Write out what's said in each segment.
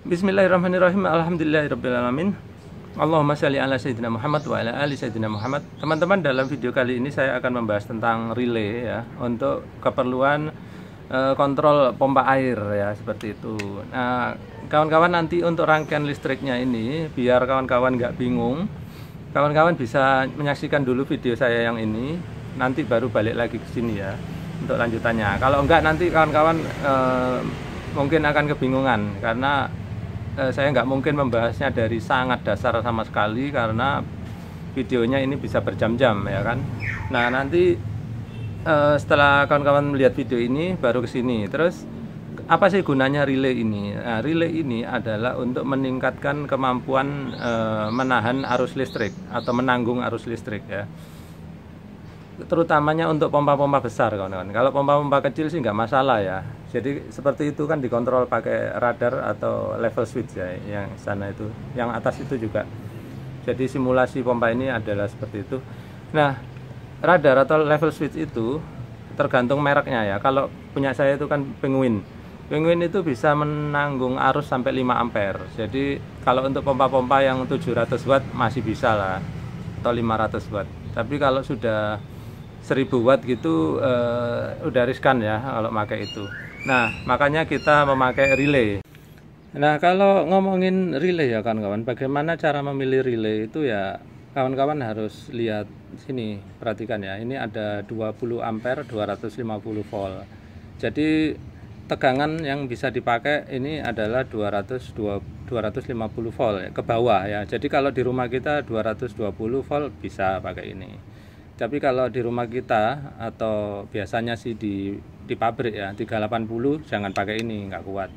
Bismillahirrahmanirrahim. Alhamdulillahirrabbilalamin. Allahumma shalli ala sayyidina Muhammad wa ala ali sayyidina Muhammad. Teman-teman, dalam video kali ini saya akan membahas tentang relay ya, untuk keperluan kontrol pompa air ya, seperti itu. Nah, kawan-kawan, nanti untuk rangkaian listriknya ini, biar kawan-kawan nggak bingung, kawan-kawan bisa menyaksikan dulu video saya yang ini, nanti baru balik lagi ke sini ya untuk lanjutannya. Kalau enggak, nanti kawan-kawan mungkin akan kebingungan, karena saya nggak mungkin membahasnya dari sangat dasar sama sekali, karena videonya ini bisa berjam-jam ya kan. Nah, nanti setelah kawan-kawan melihat video ini baru kesini. Terus apa sih gunanya relay ini? Nah, relay ini adalah untuk meningkatkan kemampuan menahan arus listrik atau menanggung arus listrik ya, terutamanya untuk pompa-pompa besar kawan-kawan. Kalau pompa-pompa kecil sih nggak masalah ya. Jadi seperti itu kan dikontrol pakai radar atau level switch ya, yang sana itu, yang atas itu juga. Jadi simulasi pompa ini adalah seperti itu. Nah, radar atau level switch itu tergantung mereknya ya. Kalau punya saya itu kan Penguin. Penguin itu bisa menanggung arus sampai 5 ampere. Jadi kalau untuk pompa-pompa yang 700 watt masih bisa lah, atau 500 watt. Tapi kalau sudah 1000 watt gitu udah riskan ya kalau pakai itu. Nah, makanya kita memakai relay. Nah, kalau ngomongin relay ya kawan-kawan, bagaimana cara memilih relay itu ya, kawan-kawan harus lihat sini, perhatikan ya. Ini ada 20 ampere 250 volt. Jadi tegangan yang bisa dipakai ini adalah 250 volt ya, ke bawah ya. Jadi kalau di rumah kita 220 volt bisa pakai ini. Tapi kalau di rumah kita atau biasanya sih di pabrik ya 380, jangan pakai ini, nggak kuat.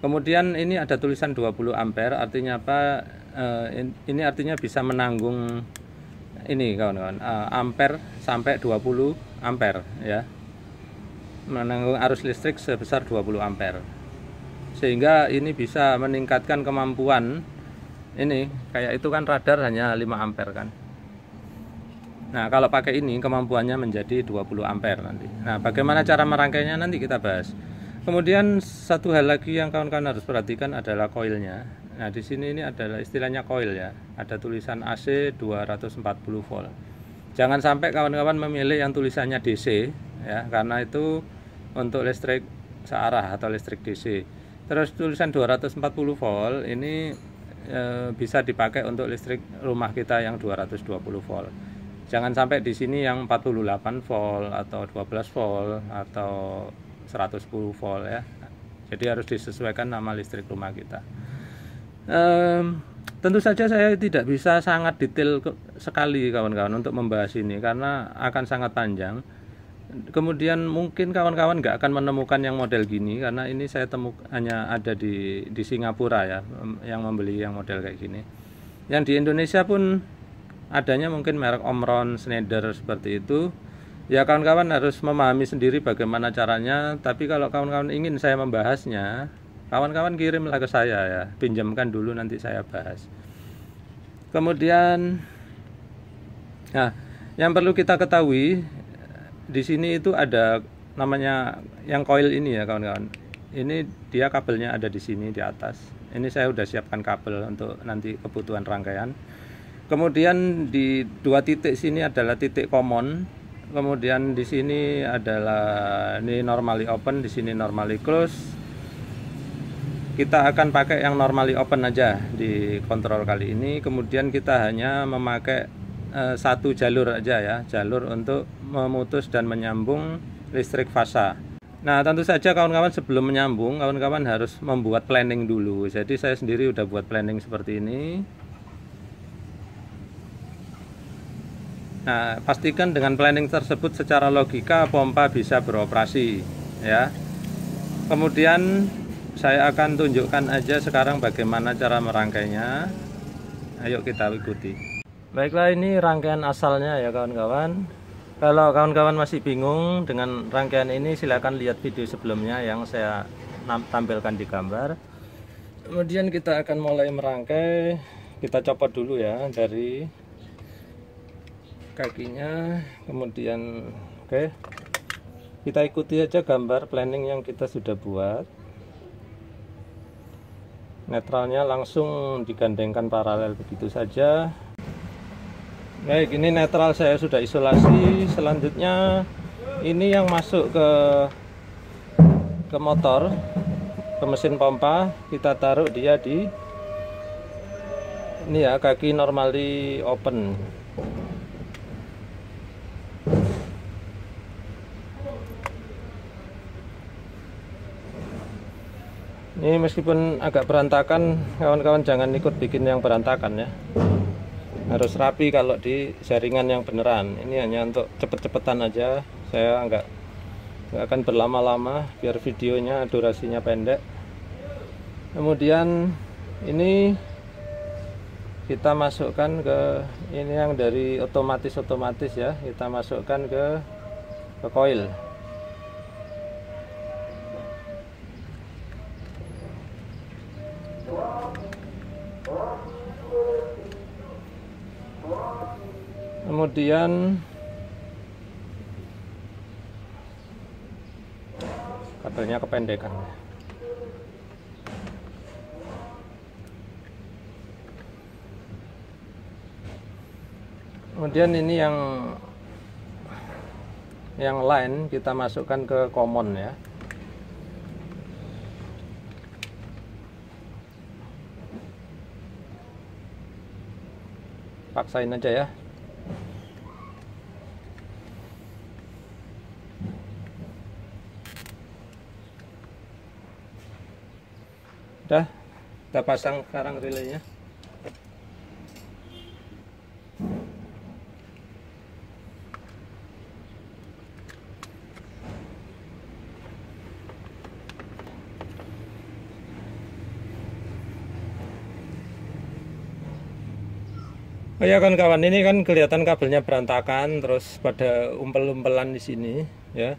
Kemudian ini ada tulisan 20 ampere, artinya apa? Ini artinya bisa menanggung ini kawan-kawan, ampere sampai 20 ampere ya, menanggung arus listrik sebesar 20 ampere, sehingga ini bisa meningkatkan kemampuan. Ini kayak itu kan radar hanya 5 ampere kan. Nah, kalau pakai ini kemampuannya menjadi 20 ampere nanti. Nah, bagaimana cara merangkainya nanti kita bahas. Kemudian satu hal lagi yang kawan-kawan harus perhatikan adalah koilnya. Nah, di sini ini adalah istilahnya koil ya. Ada tulisan AC 240 volt. Jangan sampai kawan-kawan memilih yang tulisannya DC ya, karena itu untuk listrik searah atau listrik DC. Terus tulisan 240 volt ini bisa dipakai untuk listrik rumah kita yang 220 volt. Jangan sampai di sini yang 48 volt atau 12 volt atau 110 volt ya. Jadi harus disesuaikan nama listrik rumah kita. Tentu saja saya tidak bisa sangat detail sekali kawan-kawan untuk membahas ini, karena akan sangat panjang. Kemudian mungkin kawan-kawan nggak akan menemukan yang model gini, karena ini saya hanya ada di Singapura ya, yang membeli yang model kayak gini. Yang di Indonesia pun adanya mungkin merek Omron, Schneider seperti itu. Ya, kawan-kawan harus memahami sendiri bagaimana caranya. Tapi kalau kawan-kawan ingin saya membahasnya, kawan-kawan kirimlah ke saya ya, pinjamkan dulu nanti saya bahas. Kemudian, nah, yang perlu kita ketahui di sini itu ada namanya yang coil ini ya kawan-kawan. Ini dia kabelnya ada di sini di atas. Ini saya udah siapkan kabel untuk nanti kebutuhan rangkaian. Kemudian di dua titik sini adalah titik common. Kemudian di sini adalah ini normally open, di sini normally close. Kita akan pakai yang normally open aja di kontrol kali ini. Kemudian kita hanya memakai satu jalur aja ya, jalur untuk memutus dan menyambung listrik fasa. Nah, tentu saja kawan-kawan sebelum menyambung, kawan-kawan harus membuat planning dulu. Jadi saya sendiri udah buat planning seperti ini. Nah, pastikan dengan planning tersebut secara logika pompa bisa beroperasi ya. Kemudian saya akan tunjukkan aja sekarang bagaimana cara merangkainya. Ayo kita ikuti. Baiklah, ini rangkaian asalnya ya kawan-kawan. Kalau kawan-kawan masih bingung dengan rangkaian ini, silakan lihat video sebelumnya yang saya tampilkan di gambar. Kemudian kita akan mulai merangkai. Kita copot dulu ya dari kakinya, kemudian oke, kita ikuti aja gambar planning yang kita sudah buat. Netralnya langsung digandengkan paralel begitu saja. Baik, ini netral saya sudah isolasi. Selanjutnya ini yang masuk ke motor, ke mesin pompa, kita taruh dia di ini ya, kaki normally open. Ini meskipun agak berantakan, kawan-kawan jangan ikut bikin yang berantakan ya. Harus rapi kalau di jaringan yang beneran. Ini hanya untuk cepet-cepetan aja. Saya nggak akan berlama-lama biar videonya durasinya pendek. Kemudian ini kita masukkan ke ini yang dari otomatis ya. Kita masukkan ke coil. Kemudian kabelnya kependekan. Kemudian ini yang line kita masukkan ke common ya. Paksain aja ya. Udah, kita pasang sekarang relaynya. Oh ya kawan-kawan, ini kan kelihatan kabelnya berantakan, terus pada umpel-umpelan di sini ya.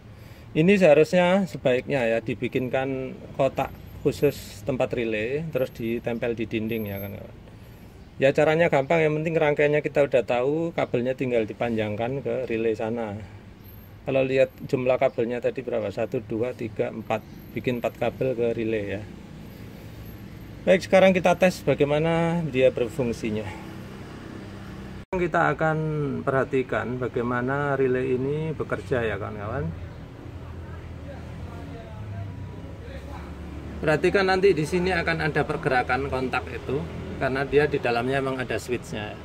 Ini seharusnya sebaiknya ya dibikinkan kotak khusus tempat relay, terus ditempel di dinding ya kan kawan. Ya caranya gampang, yang penting rangkaiannya kita udah tahu, kabelnya tinggal dipanjangkan ke relay sana. Kalau lihat jumlah kabelnya tadi berapa? 1, 2, 3, 4. Bikin 4 kabel ke relay ya. Baik, sekarang kita tes bagaimana dia berfungsinya. Kita akan perhatikan bagaimana relay ini bekerja ya kawan-kawan. Perhatikan nanti di sini akan ada pergerakan kontak itu, karena dia di dalamnya memang ada switchnya.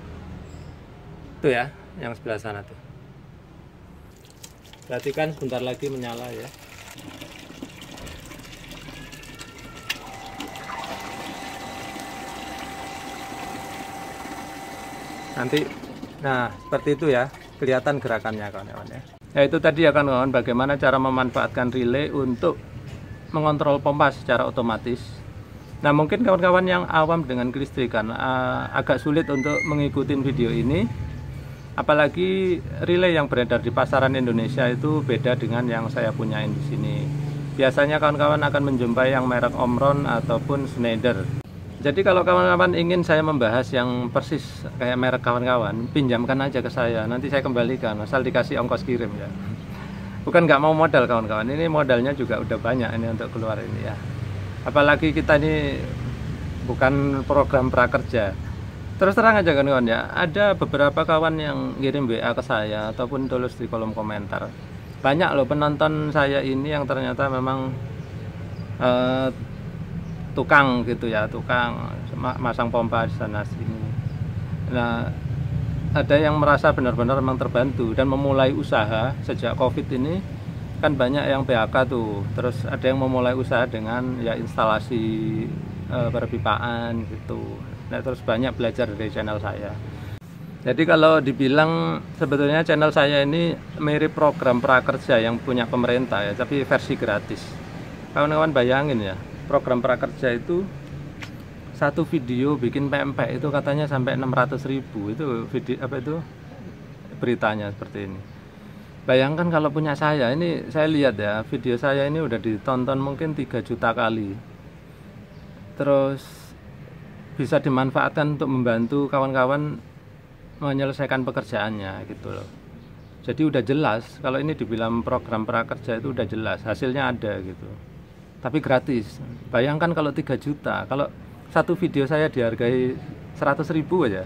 Itu ya, yang sebelah sana tuh. Perhatikan sebentar lagi menyala ya. Nanti, nah seperti itu ya, kelihatan gerakannya kawan-kawan ya. Ya itu tadi ya kawan-kawan, bagaimana cara memanfaatkan relay untuk mengontrol pompa secara otomatis. Nah mungkin kawan-kawan yang awam dengan kelistrikan agak sulit untuk mengikuti video ini, apalagi relay yang beredar di pasaran Indonesia itu beda dengan yang saya punyain di sini. Biasanya kawan-kawan akan menjumpai yang merek Omron ataupun Schneider. Jadi kalau kawan-kawan ingin saya membahas yang persis kayak merek kawan-kawan, pinjamkan aja ke saya, nanti saya kembalikan, asal dikasih ongkos kirim ya. Bukan nggak mau modal kawan-kawan, ini modalnya juga udah banyak ini untuk keluar ini ya. Apalagi kita ini bukan program prakerja. Terus terang aja kawan-kawan ya, ada beberapa kawan yang ngirim WA ke saya ataupun tulis di kolom komentar. Banyak loh penonton saya ini yang ternyata memang tukang gitu ya, tukang masang pompa di sana sini. Nah, ada yang merasa benar-benar memang terbantu dan memulai usaha sejak Covid ini, kan banyak yang PHK tuh. Terus ada yang memulai usaha dengan ya instalasi perpipaan gitu. Nah, terus banyak belajar dari channel saya. Jadi kalau dibilang sebetulnya channel saya ini mirip program prakerja yang punya pemerintah ya, tapi versi gratis. Kawan-kawan bayangin ya, program prakerja itu satu video bikin PMP itu katanya sampai 600.000. Itu video apa itu beritanya seperti ini. Bayangkan kalau punya saya, ini saya lihat ya, video saya ini udah ditonton mungkin 3 juta kali. Terus bisa dimanfaatkan untuk membantu kawan-kawan menyelesaikan pekerjaannya gitu loh. Jadi udah jelas kalau ini dibilang program prakerja itu udah jelas, hasilnya ada gitu. Tapi gratis. Bayangkan kalau 3 juta, kalau satu video saya dihargai 100.000 aja,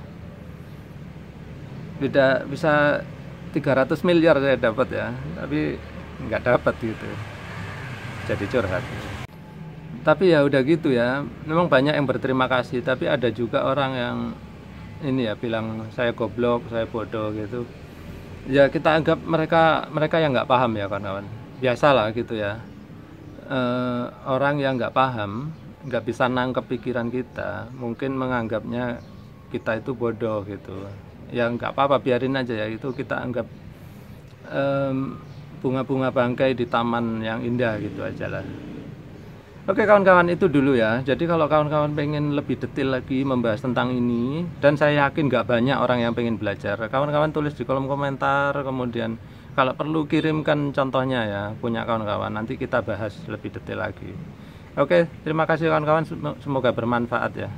beda bisa 300 miliar saya dapat ya, tapi nggak dapat gitu, jadi curhat. Tapi ya udah gitu ya, memang banyak yang berterima kasih, tapi ada juga orang yang ini ya bilang saya goblok, saya bodoh gitu. Ya kita anggap mereka yang nggak paham ya kawan-kawan, biasalah gitu ya. Orang yang nggak paham, nggak bisa nangkep pikiran kita, mungkin menganggapnya kita itu bodoh gitu. Ya nggak apa-apa, biarin aja ya, itu kita anggap bunga-bunga bangkai di taman yang indah gitu aja lah. Oke kawan-kawan, itu dulu ya. Jadi kalau kawan-kawan pengen lebih detail lagi membahas tentang ini, dan saya yakin nggak banyak orang yang pengen belajar, kawan-kawan tulis di kolom komentar, kemudian kalau perlu kirimkan contohnya ya, punya kawan-kawan, nanti kita bahas lebih detail lagi. Oke, terima kasih kawan-kawan, semoga bermanfaat ya.